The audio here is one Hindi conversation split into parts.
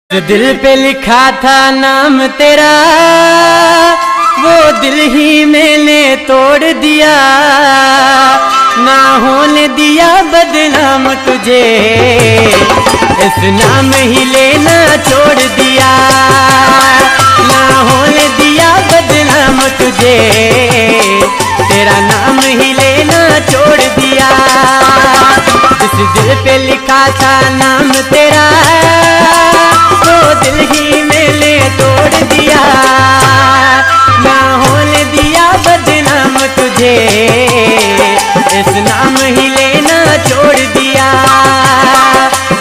जो दिल पे लिखा था नाम तेरा वो दिल ही मैंने तोड़ दिया, ना होने दिया बदनाम तुझे, इस नाम ही लेना छोड़ दिया, ना होने दिया बदनाम तुझे, तेरा नाम ही लेना छोड़ दिया। जिस दिल पे लिखा था नाम तेरा वो दिल ही मैंने तोड़ दिया, ना होने दिया बदनाम तुझे, इस नाम ही लेना छोड़ दिया,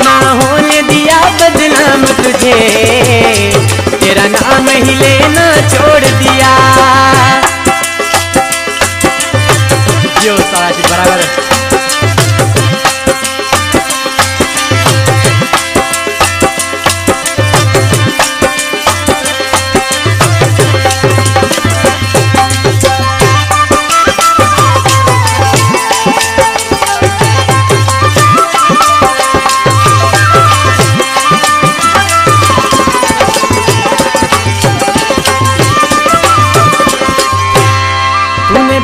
ना होने दिया बदनाम तुझे, तेरा नाम ही लेना छोड़ दिया। जो सारा चीज बराबर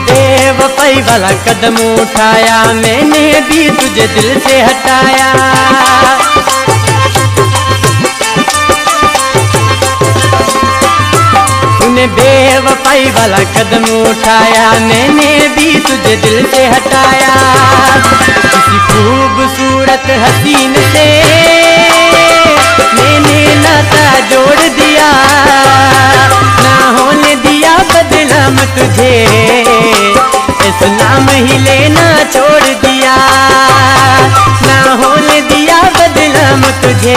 बेवफाई वाला कदम उठाया, मैंने भी तुझे दिल से हटाया, तूने बेवफाई वाला कदम उठाया, मैंने भी तुझे दिल से हटाया, किसी खूबसूरत हसीन से मैंने नाता जोड़ दिया, ना होने दिया बदनाम तुझे, इस नाम ही लेना छोड़ दिया, ना होने दिया बदनाम तुझे,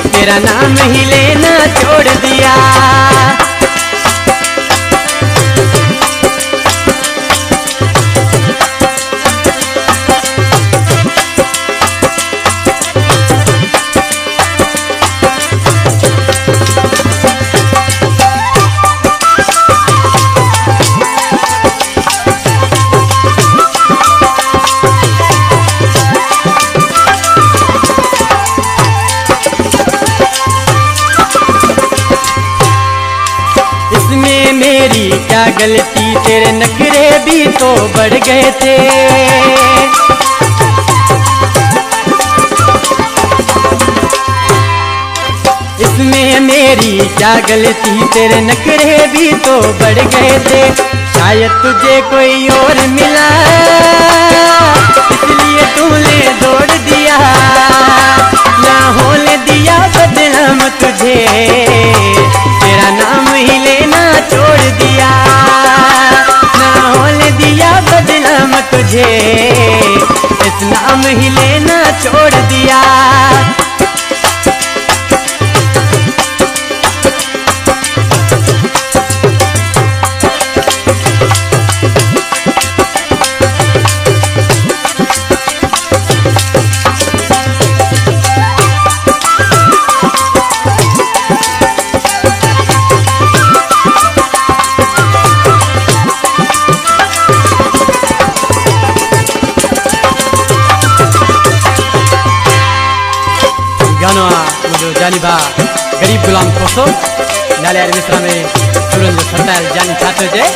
तेरा नाम ही लेना छोड़ दिया। मेरी क्या गलती, तेरे नखरे भी तो बढ़ गए थे, इसमें मेरी क्या गलती, तेरे नखरे भी तो बढ़ गए थे, शायद तुझे कोई और मिला इसलिए तूने दौड़ दिया, ना होने दिया बदनाम तुझे, तेरा नाम ही लेना छोड़ दिया, ना होने दिया बदनाम तुझे, इस नाम ही लेना छोड़ दिया। जानिबा गरीब गुलाम कोसो नाले यार मिश्रा में सुरेंद्र सरदार जानी छात्र जय।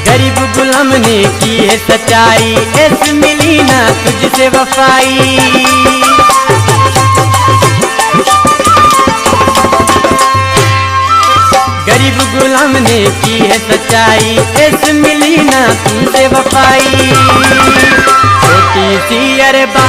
गरीब गुलाम ने की है सच्चाई, ऐस मिली ना तुझसे वफाई, गरीब गुलाम ने की है सच्चाई, ऐस मिली ना तुझसे वफाई, छोटी सी अरबा